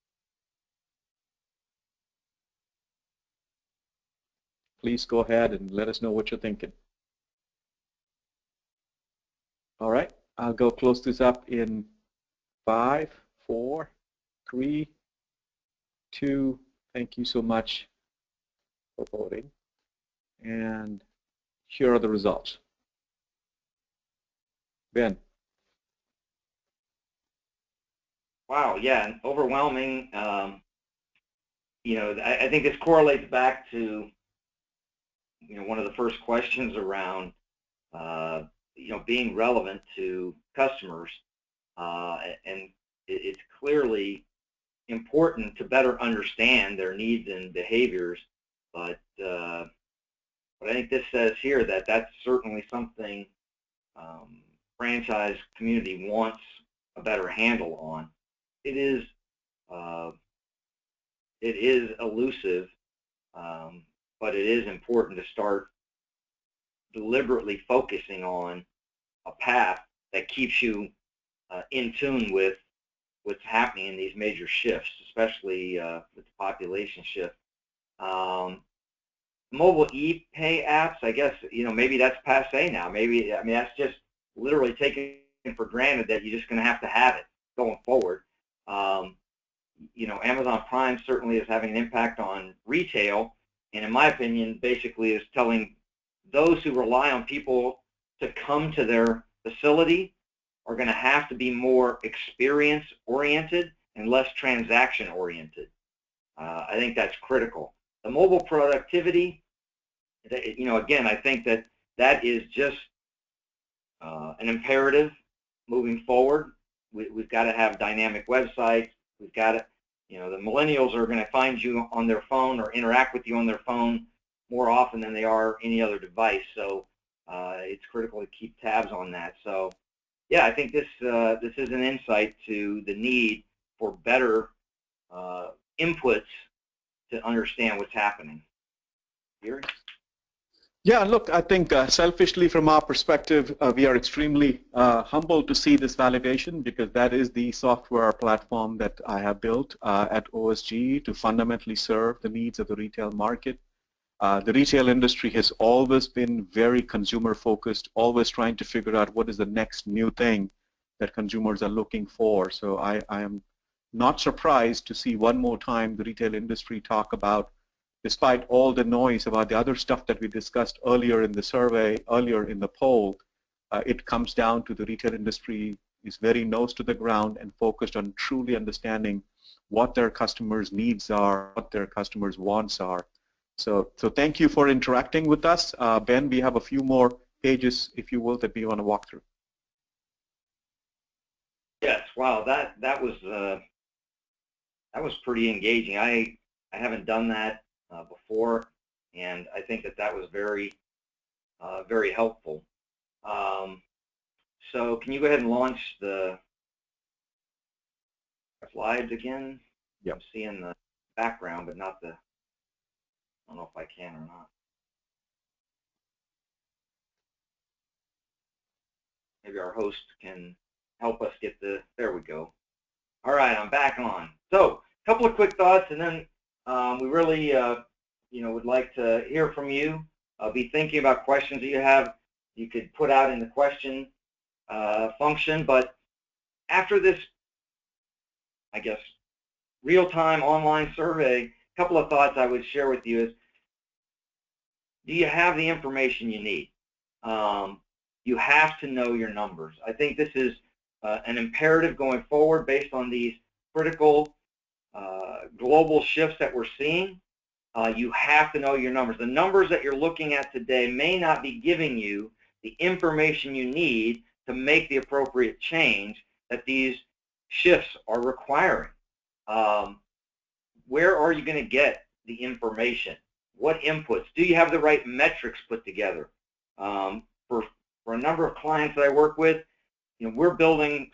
Please go ahead and let us know what you're thinking. All right, I'll go close this up in 5, 4, 3, 2. Thank you so much for voting. And here are the results. Ben. Wow, yeah, overwhelming. You know, I think this correlates back to, you know, one of the first questions around, you know, being relevant to customers, and it's clearly important to better understand their needs and behaviors, but I think this says here that that's certainly something franchise community wants a better handle on. It is elusive, but it is important to start deliberately focusing on a path that keeps you in tune with what's happening in these major shifts, especially with the population shift. Mobile e-pay apps, I guess, maybe that's passe now. Maybe, I mean, that's just literally taken for granted that you're just going to have it going forward. Amazon Prime certainly is having an impact on retail, and in my opinion, basically is telling those who rely on people to come to their facility are going to have to be more experience-oriented and less transaction-oriented. I think that's critical. The mobile productivity, again, I think that is just an imperative moving forward. We've got to have dynamic websites. We've got to, the millennials are going to find you on their phone or interact with you on their phone more often than they are any other device. So it's critical to keep tabs on that. So yeah, I think this is an insight to the need for better inputs to understand what's happening. Gary? Yeah, look, I think selfishly from our perspective, we are extremely humbled to see this validation, because that is the software platform that I have built at OSG to fundamentally serve the needs of the retail market. The retail industry has always been very consumer focused, always trying to figure out what is the next new thing that consumers are looking for. So I am not surprised to see one more time the retail industry talk about, despite all the noise about the other stuff that we discussed earlier in the survey, earlier in the poll, it comes down to the retail industry is very nose to the ground and focused on truly understanding what their customers' needs are, what their customers' wants are. So thank you for interacting with us. Ben, we have a few more pages, if you will, that we want to walk through. Yes, wow, that was pretty engaging. I haven't done that before, and I think that was very very helpful. So can you go ahead and launch the slides again? Yep. I'm seeing the background, but not the, I don't know if I can or not. Maybe our host can help us get there we go. All right, I'm back on. So a couple of quick thoughts, and then we really would like to hear from you. Be thinking about questions that you have. You could put out in the question function, but after this, I guess, real-time online survey, a couple of thoughts I would share with you is, do you have the information you need? You have to know your numbers. I think this is an imperative going forward based on these critical global shifts that we're seeing. You have to know your numbers. The numbers that you're looking at today may not be giving you the information you need to make the appropriate change that these shifts are requiring. Where are you going to get the information? What inputs? Do you have the right metrics put together? For a number of clients that I work with, we're building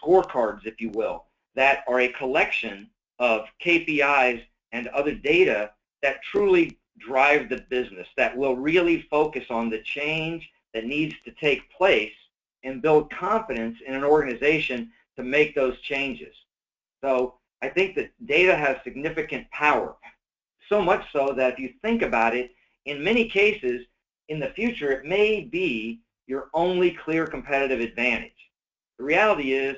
scorecards, if you will, that are a collection of KPIs and other data that truly drive the business, that will really focus on the change that needs to take place and build confidence in an organization to make those changes. So I think that data has significant power, so much so that if you think about it, in many cases, in the future, it may be your only clear competitive advantage. The reality is,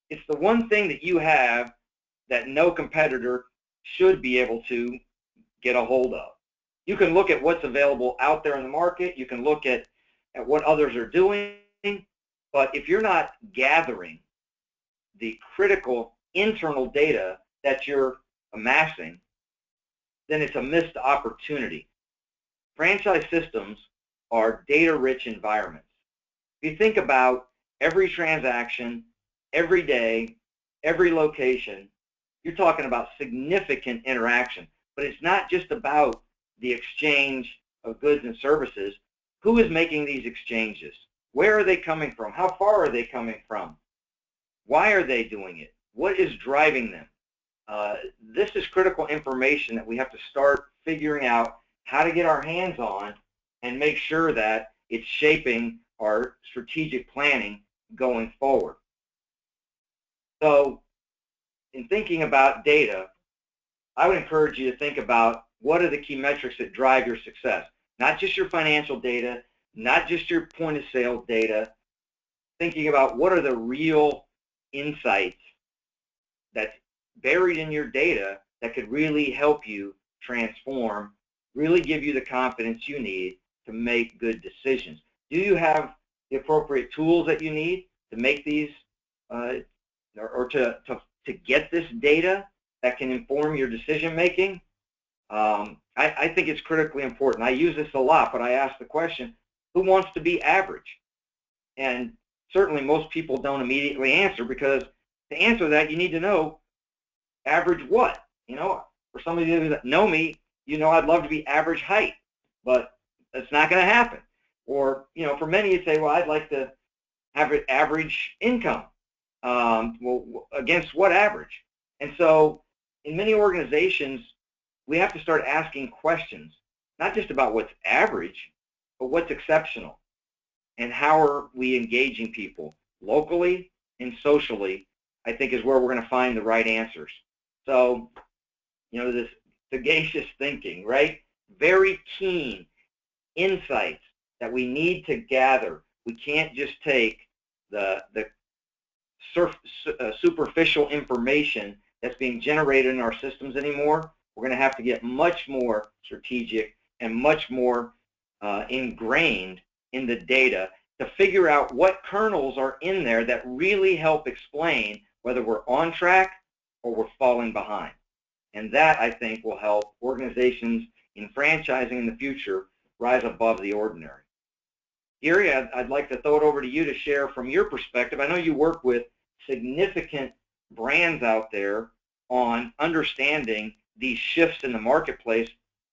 it's the one thing that you have that no competitor should be able to get a hold of. You can look at what's available out there in the market. You can look at what others are doing. But if you're not gathering the critical internal data that you're amassing, then it's a missed opportunity. Franchise systems are data-rich environments. If you think about every transaction, every day, every location, you're talking about significant interaction. But it's not just about the exchange of goods and services. Who is making these exchanges? Where are they coming from? How far are they coming from? Why are they doing it? What is driving them? This is critical information that we have to start figuring out how to get our hands on and make sure that it's shaping our strategic planning going forward. So in thinking about data, I would encourage you to think about what are the key metrics that drive your success. Not just your financial data, not just your point of sale data, thinking about what are the real insights that's buried in your data that could really help you transform, really give you the confidence you need to make good decisions. Do you have the appropriate tools that you need to make these, or to get this data that can inform your decision making? I think it's critically important. I use this a lot, but I ask the question, who wants to be average? And certainly most people don't immediately answer, because to answer that, you need to know average what? You know, for some of you that know me, you know I'd love to be average height, but that's not going to happen. Or, you know, for many, you'd say, well, I'd like to have an average income. Well, against what average? And so in many organizations, we have to start asking questions, not just about what's average, but what's exceptional. And how are we engaging people locally and socially, I think, is where we're going to find the right answers. So, you know, this sagacious thinking, right? Very keen insights that we need to gather. We can't just take the superficial information that's being generated in our systems anymore. We're going to have to get much more strategic and much more ingrained in the data to figure out what kernels are in there that really help explain whether we're on track or we're falling behind. And that, I think, will help organizations in franchising in the future rise above the ordinary. Gary, I'd like to throw it over to you to share from your perspective. I know you work with significant brands out there on understanding these shifts in the marketplace.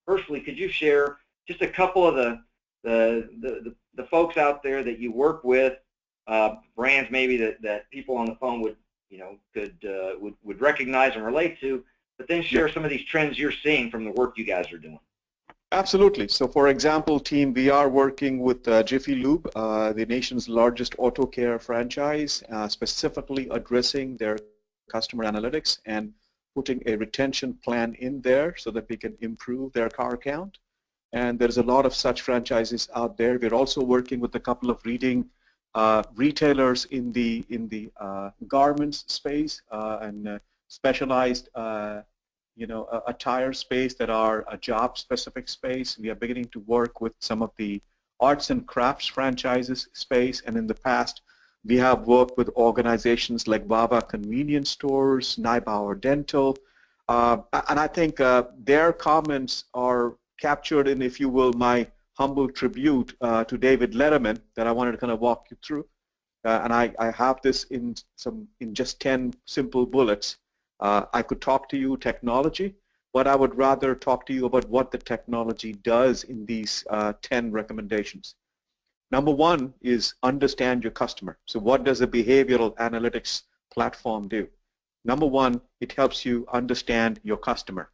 Firstly, could you share just a couple of the folks out there that you work with, brands maybe that people on the phone would, you know, would recognize and relate to, but then share some of these trends you're seeing from the work you guys are doing. Absolutely. So, for example, team, we are working with Jiffy Lube, the nation's largest auto care franchise, specifically addressing their customer analytics and putting a retention plan in there so that we can improve their car count. And there's a lot of such franchises out there. We're also working with a couple of leading retailers in the garments space and specialized attire space that are a job-specific space. We are beginning to work with some of the arts and crafts franchises space, and in the past we have worked with organizations like Baba Convenience Stores, Neubauer Dental, and I think their comments are captured in, if you will, my humble tribute to David Letterman that I wanted to kind of walk you through. And I have this in just 10 simple bullets. I could talk to you technology, but I would rather talk to you about what the technology does in these 10 recommendations. Number one is understand your customer. So what does a behavioral analytics platform do? Number one, it helps you understand your customer,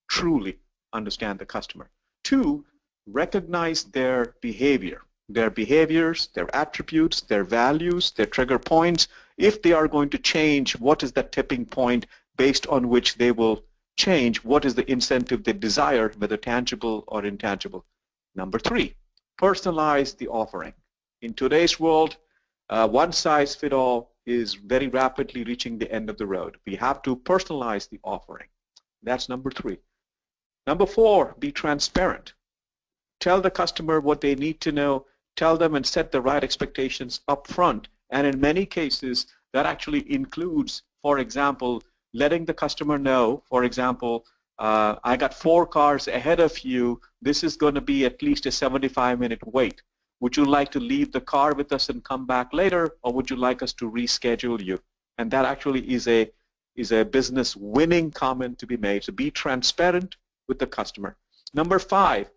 truly understand the customer. Two, recognize their behavior, their behaviors, their attributes, their values, their trigger points. If they are going to change, what is that tipping point based on which they will change? What is the incentive they desire, whether tangible or intangible? Number three, personalize the offering. In today's world, one size fits all is very rapidly reaching the end of the road. We have to personalize the offering. That's number three. Number four, be transparent. Tell the customer what they need to know. Tell them and set the right expectations up front. And in many cases, that actually includes, for example, letting the customer know, for example, I got 4 cars ahead of you. This is going to be at least a 75-minute wait. Would you like to leave the car with us and come back later, or would you like us to reschedule you? And that actually is a business winning comment to be made. So be transparent with the customer. Number 5,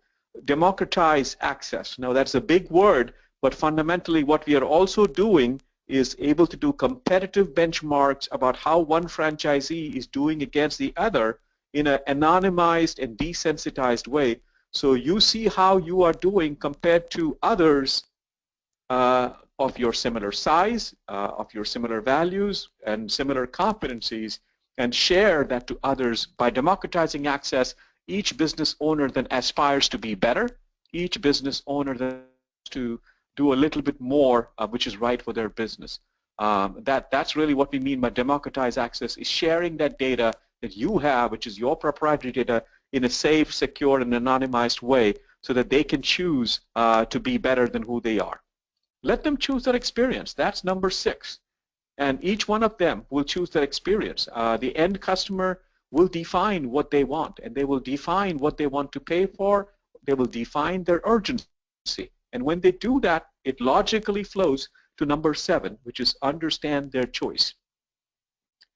democratize access. Now that's a big word, but fundamentally what we are also doing is able to do competitive benchmarks about how one franchisee is doing against the other in an anonymized and desensitized way. So you see how you are doing compared to others of your similar size, of your similar values and similar competencies, and share that to others. By democratizing access, each business owner then aspires to be better. Each business owner then to do a little bit more, which is right for their business. That's really what we mean by democratized access, is sharing that data that you have, which is your proprietary data, in a safe, secure, and anonymized way so that they can choose to be better than who they are. Let them choose their experience. That's number 6. And each one of them will choose their experience. The end customer will define what they want, and they will define what they want to pay for. They will define their urgency. And when they do that, it logically flows to number 7, which is understand their choice.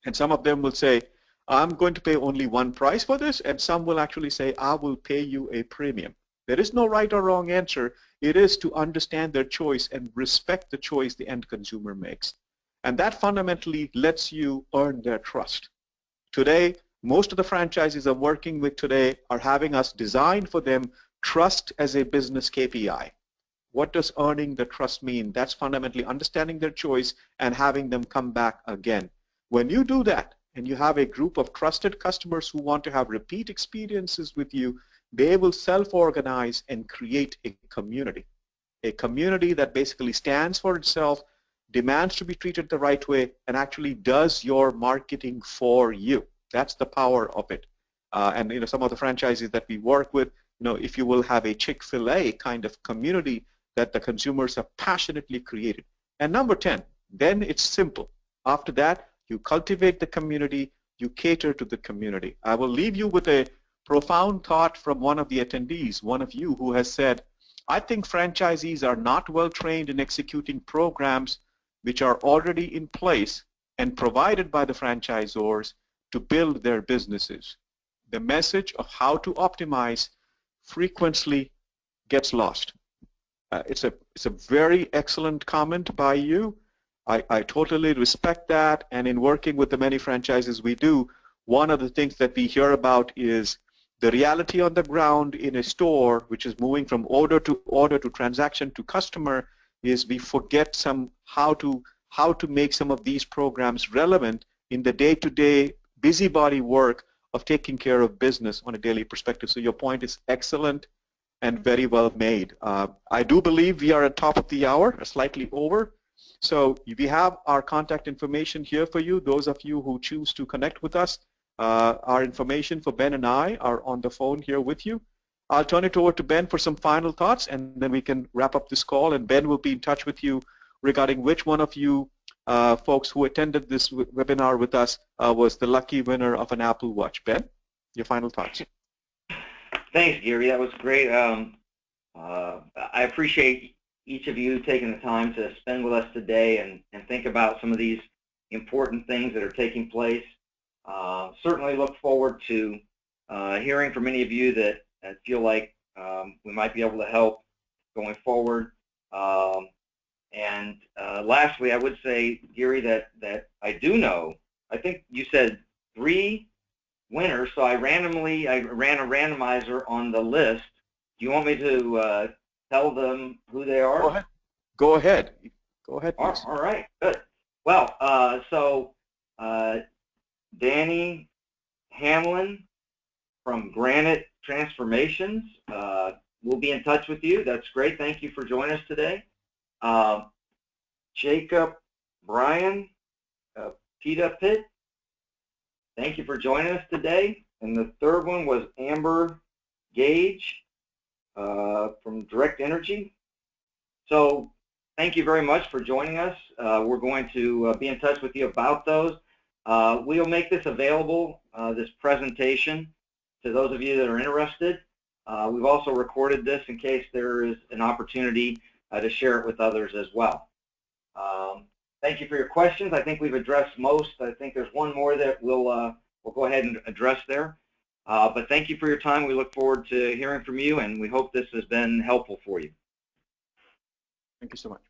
And some of them will say, I'm going to pay only one price for this, and some will actually say, I will pay you a premium. There is no right or wrong answer. It is to understand their choice and respect the choice the end consumer makes. And that fundamentally lets you earn their trust. Today, most of the franchises I'm working with today are having us design for them trust as a business KPI. What does earning the trust mean? That's fundamentally understanding their choice and having them come back again. When you do that, and you have a group of trusted customers who want to have repeat experiences with you, they will self-organize and create a community that basically stands for itself, demands to be treated the right way, and actually does your marketing for you. That's the power of it. And some of the franchises that we work with, if you will have a Chick-fil-A kind of community that the consumers have passionately created. And number 10, then it's simple. After that, you cultivate the community, you cater to the community. I will leave you with a profound thought from one of the attendees, one of you, who has said, I think franchisees are not well trained in executing programs which are already in place and provided by the franchisors to build their businesses. The message of how to optimize frequently gets lost. It's a very excellent comment by you. I totally respect that, and in working with the many franchises we do, one of the things that we hear about is the reality on the ground in a store, which is moving from order to transaction to customer, is we forget how to make some of these programs relevant in the day-to-day busybody work of taking care of business on a daily perspective. So your point is excellent and very well made. I do believe we are at top of the hour, slightly over. So we have our contact information here for you. Those of you who choose to connect with us, our information for Ben and I are on the phone here with you. I'll turn it over to Ben for some final thoughts, and then we can wrap up this call, and Ben will be in touch with you regarding which one of you folks who attended this webinar with us was the lucky winner of an Apple Watch. Ben, your final thoughts. Thanks, Gary. That was great. I appreciate each of you taking the time to spend with us today and think about some of these important things that are taking place. Certainly look forward to hearing from any of you that feel like we might be able to help going forward. And lastly, I would say, Gary, that I do know, I think you said 3 winners, so I ran a randomizer on the list. Do you want me to tell them who they are? Go ahead. Go ahead, please. All right, good. Well, so Danny Hamlin from Granite Transformations will be in touch with you. That's great. Thank you for joining us today. Jacob Bryan, Pita Pit, thank you for joining us today. And the third one was Amber Gage from Direct Energy. So thank you very much for joining us. We're going to be in touch with you about those. We'll make this available, this presentation, to those of you that are interested. We've also recorded this in case there is an opportunity to share it with others as well. Thank you for your questions. I think we've addressed most. I think there's one more that we'll go ahead and address there. But thank you for your time. We look forward to hearing from you, and we hope this has been helpful for you. Thank you so much.